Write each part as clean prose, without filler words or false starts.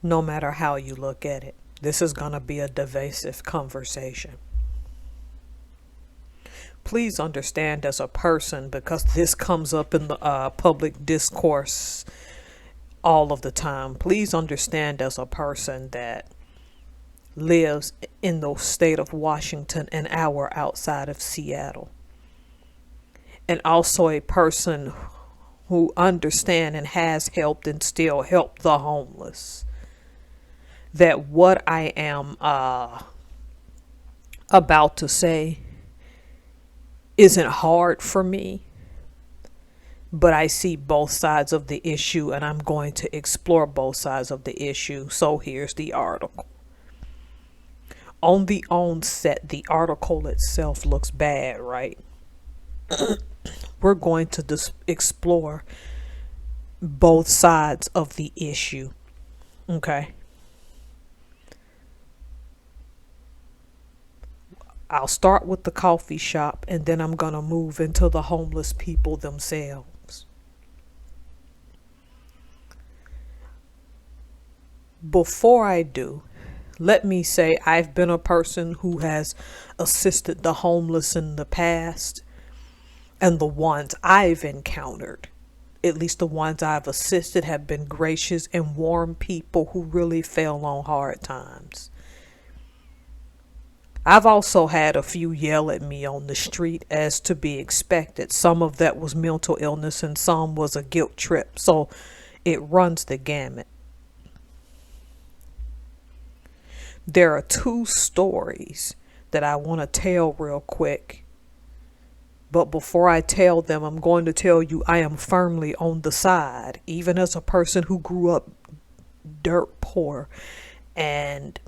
no matter how you look at it. This is going to be a divisive conversation. Please understand as a person, because this comes up in the public discourse all of the time. Please understand as a person that lives in the state of Washington, an hour outside of Seattle, and also a person who understand and has helped and still help the homeless, that what I am about to say isn't hard for me, but I see both sides of the issue and I'm going to explore both sides of the issue. So here's the article. On the onset, the article itself looks bad, right? We're going to explore both sides of the issue. Okay. I'll start with the coffee shop and then I'm going to move into the homeless people themselves. Before I do, let me say I've been a person who has assisted the homeless in the past, and the ones I've encountered, at least the ones I've assisted, have been gracious and warm people who really fell on hard times. I've also had a few yell at me on the street, as to be expected. Some of that was mental illness and some was a guilt trip. So it runs the gamut. There are two stories that I want to tell real quick. But before I tell them, I'm going to tell you I am firmly on the side, even as a person who grew up dirt poor and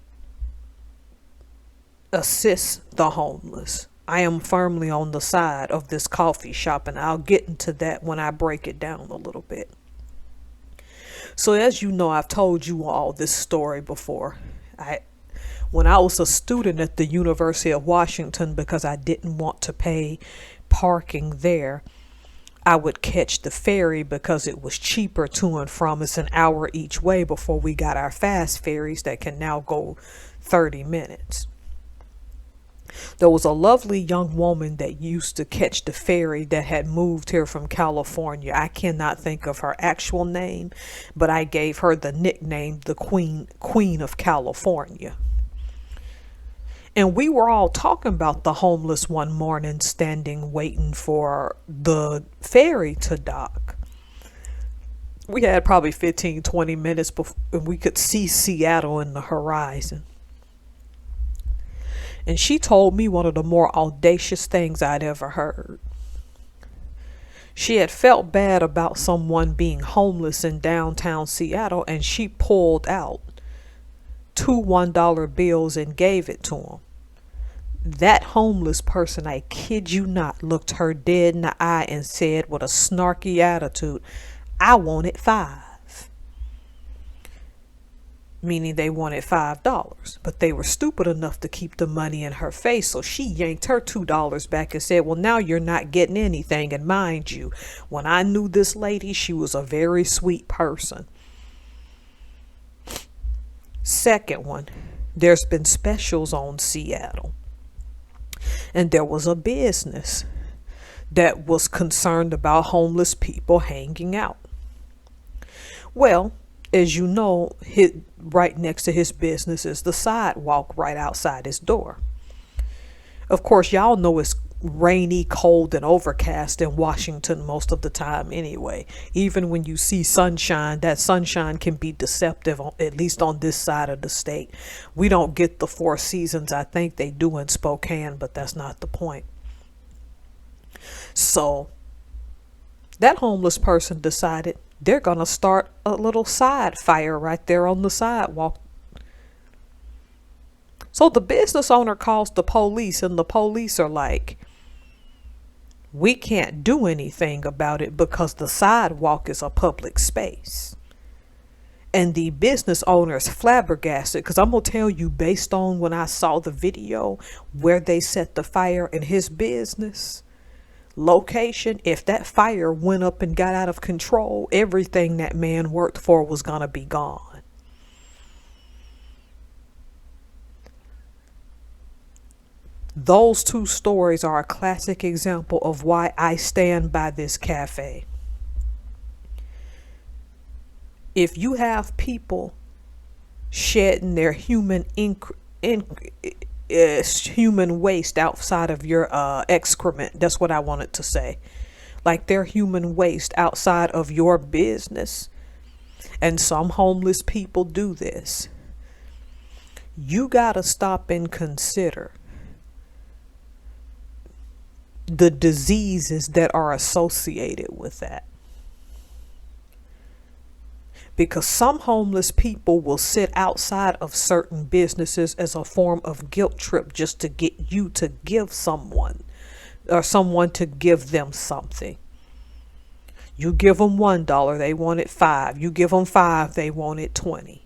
assists the homeless. I am firmly on the side of this coffee shop, and I'll get into that when I break it down a little bit. So as you know, I've told you all this story before. When I was a student at the University of Washington, because I didn't want to pay parking there, I would catch the ferry because it was cheaper to and from. It's an hour each way before we got our fast ferries that can now go 30 minutes. There was a lovely young woman that used to catch the ferry that had moved here from California. I cannot think of her actual name, but I gave her the nickname, the Queen of California. And we were all talking about the homeless one morning, standing waiting for the ferry to dock. We had probably 15, 20 minutes before we could see Seattle in the horizon. And she told me one of the more audacious things I'd ever heard. She had felt bad about someone being homeless in downtown Seattle, and she pulled out two $1 bills and gave it to him. That homeless person, I kid you not, looked her dead in the eye and said with a snarky attitude, "I wanted $5." Meaning they wanted $5, but they were stupid enough to keep the money in her face. So she yanked her $2 back and said, "Well, now you're not getting anything." And mind you, when I knew this lady, she was a very sweet person. Second one, there's been specials on Seattle. And there was a business that was concerned about homeless people hanging out. Well, as you know, right next to his business is the sidewalk right outside his door. Of course, y'all know it's rainy, cold, and overcast in Washington most of the time anyway. Even when you see sunshine, that sunshine can be deceptive, at least on this side of the state. We don't get the 4 seasons. I think they do in Spokane, but that's not the point. So that homeless person decided they're going to start a little side fire right there on the sidewalk. So the business owner calls the police, and the police are like, "We can't do anything about it because the sidewalk is a public space." And the business owner is flabbergasted, because I'm going to tell you, based on when I saw the video where they set the fire in his business location, if that fire went up and got out of control, everything that man worked for was going to be gone. Those two stories are a classic example of why I stand by this cafe. If you have people shedding their human waste outside of your excrement, that's what I wanted to say, like their human waste outside of your business, and some homeless people do this, you gotta stop and consider the diseases that are associated with that. Because some homeless people will sit outside of certain businesses as a form of guilt trip just to get you to give someone, or someone to give them something. You give them $1, they want it 5. You give them 5, they want it 20.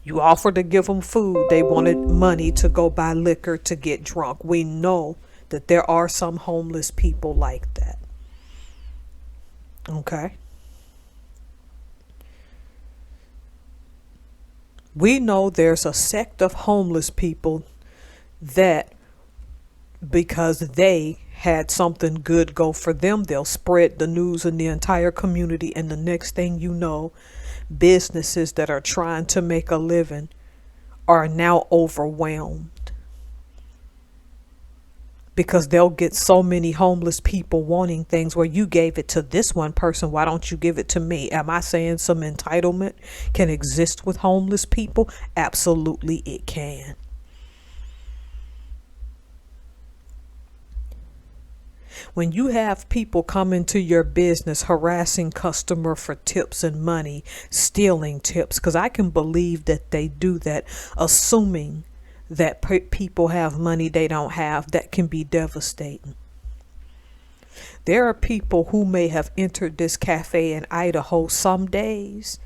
You offer to give them food, they wanted money to go buy liquor to get drunk. We know that there are some homeless people like that. Okay? We know there's a sect of homeless people that, because they had something good go for them, they'll spread the news in the entire community, and the next thing you know, businesses that are trying to make a living are now overwhelmed. Because they'll get so many homeless people wanting things. Where you gave it to this one person, why don't you give it to me? Am I saying some entitlement can exist with homeless people? Absolutely it can. When you have people come into your business harassing customer for tips and money, stealing tips, because I can believe that they do that, assuming that people have money they don't have, that can be devastating. There are people who may have entered this cafe in Idaho some days,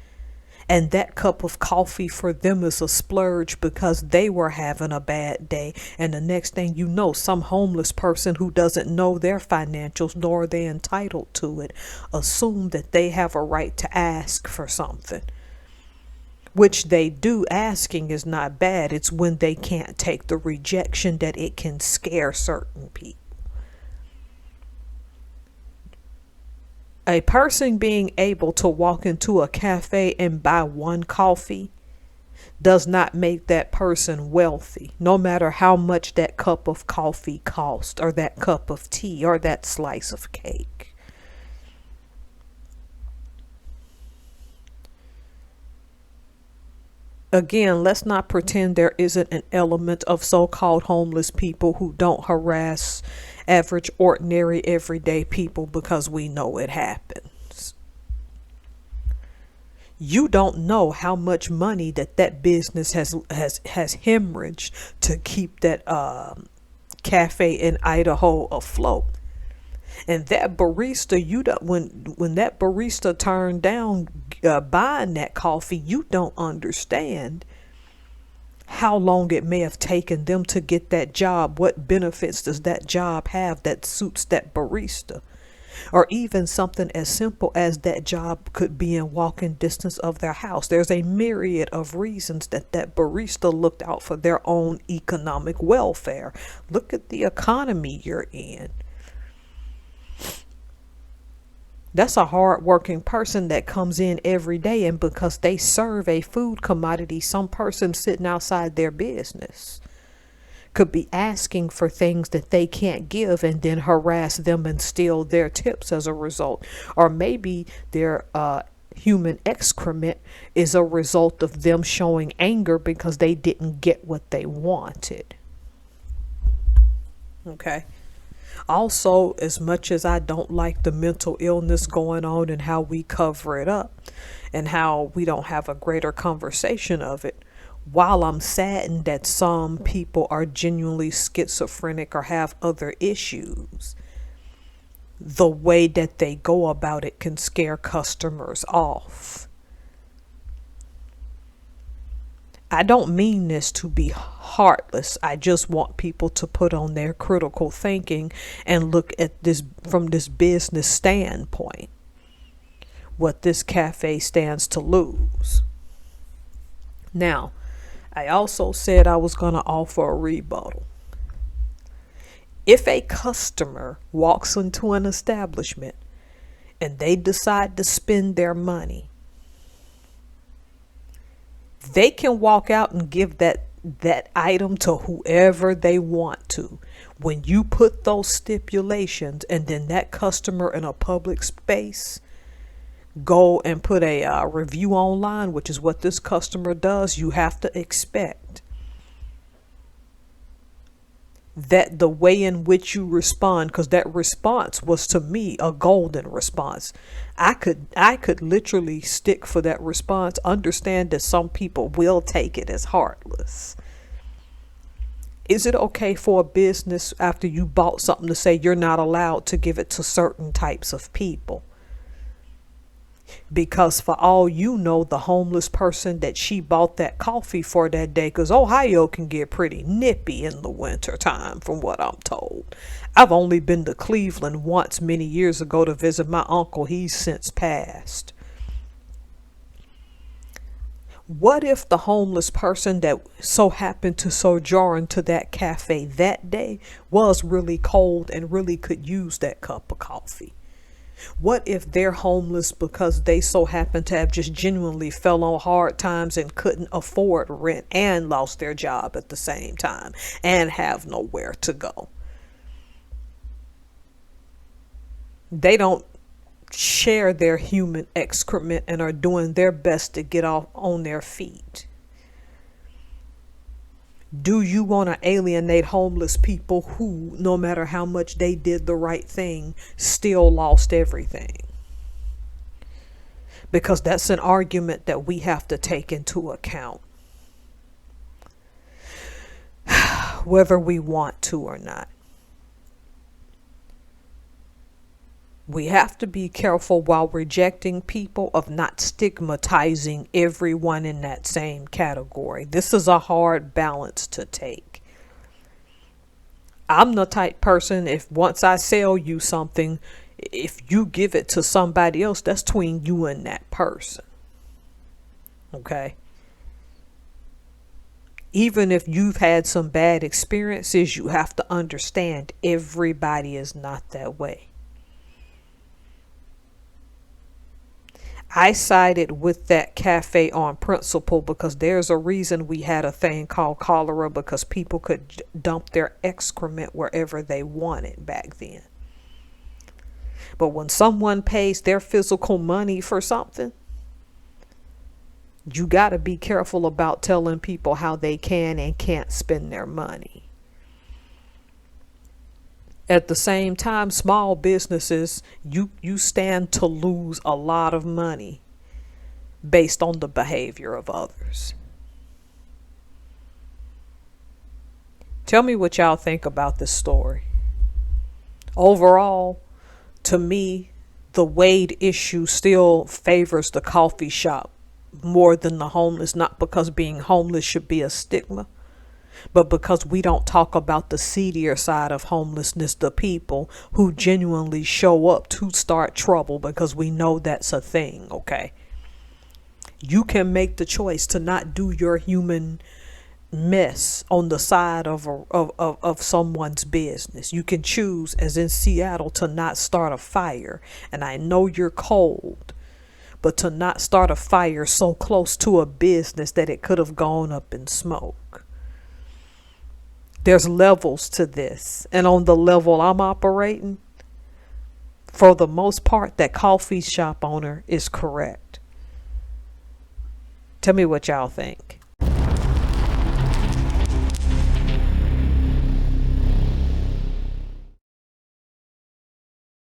and that cup of coffee for them is a splurge because they were having a bad day. And the next thing you know, some homeless person who doesn't know their financials, nor are they entitled to it, assume that they have a right to ask for something. Which they do. Asking is not bad. It's when they can't take the rejection that it can scare certain people. A person being able to walk into a cafe and buy one coffee does not make that person wealthy, no matter how much that cup of coffee cost, or that cup of tea, or that slice of cake. Again, let's not pretend there isn't an element of so-called homeless people who don't harass average, ordinary, everyday people, because we know it happens. You don't know how much money that business has hemorrhaged to keep that cafe in Idaho afloat. And that barista, you don't, when that barista turned down buying that coffee, you don't understand how long it may have taken them to get that job. What benefits does that job have that suits that barista? Or even something as simple as that job could be in walking distance of their house. There's a myriad of reasons that barista looked out for their own economic welfare. Look at the economy you're in. That's a hard-working person that comes in every day, and because they serve a food commodity, some person sitting outside their business could be asking for things that they can't give, and then harass them and steal their tips as a result. Or maybe their human excrement is a result of them showing anger because they didn't get what they wanted. Okay. Also, as much as I don't like the mental illness going on and how we cover it up and how we don't have a greater conversation of it, while I'm saddened that some people are genuinely schizophrenic or have other issues, the way that they go about it can scare customers off. I don't mean this to be heartless. I just want people to put on their critical thinking and look at this from this business standpoint. What this cafe stands to lose. Now, I also said I was going to offer a rebuttal. If a customer walks into an establishment and they decide to spend their money, they can walk out and give that item to whoever they want to. When you put those stipulations and then that customer in a public space go and put a review online, which is what this customer does, you have to expect that the way in which you respond, because that response was to me a golden response. I could literally stick for that response. Understand that some people will take it as heartless. Is it okay for a business after you bought something to say you're not allowed to give it to certain types of people? Because for all you know, the homeless person that she bought that coffee for that day, because Ohio can get pretty nippy in the winter time from what I'm told. I've only been to Cleveland once many years ago to visit my uncle. He's since passed. What if the homeless person that so happened to sojourn to that cafe that day was really cold and really could use that cup of coffee? What if they're homeless because they so happen to have just genuinely fell on hard times and couldn't afford rent and lost their job at the same time and have nowhere to go? They don't share their human excrement and are doing their best to get off on their feet. Do you want to alienate homeless people who, no matter how much they did the right thing, still lost everything? Because that's an argument that we have to take into account, whether we want to or not. We have to be careful while rejecting people of not stigmatizing everyone in that same category. This is a hard balance to take. I'm the type person, if once I sell you something, if you give it to somebody else, that's between you and that person. Okay? Even if you've had some bad experiences, you have to understand everybody is not that way. I sided with that cafe on principle because there's a reason we had a thing called cholera, because people could dump their excrement wherever they wanted back then. But when someone pays their physical money for something, you got to be careful about telling people how they can and can't spend their money. At the same time, small businesses, you stand to lose a lot of money based on the behavior of others. Tell me what y'all think about this story. Overall, to me, the Wade issue still favors the coffee shop more than the homeless, not because being homeless should be a stigma, but because we don't talk about the seedier side of homelessness, the people who genuinely show up to start trouble, because we know that's a thing, okay? You can make the choice to not do your human mess on the side of someone's business. You can choose, as in Seattle, to not start a fire. And I know you're cold, but to not start a fire so close to a business that it could have gone up in smoke. There's levels to this, and on the level I'm operating, for the most part, that coffee shop owner is correct. Tell me what y'all think.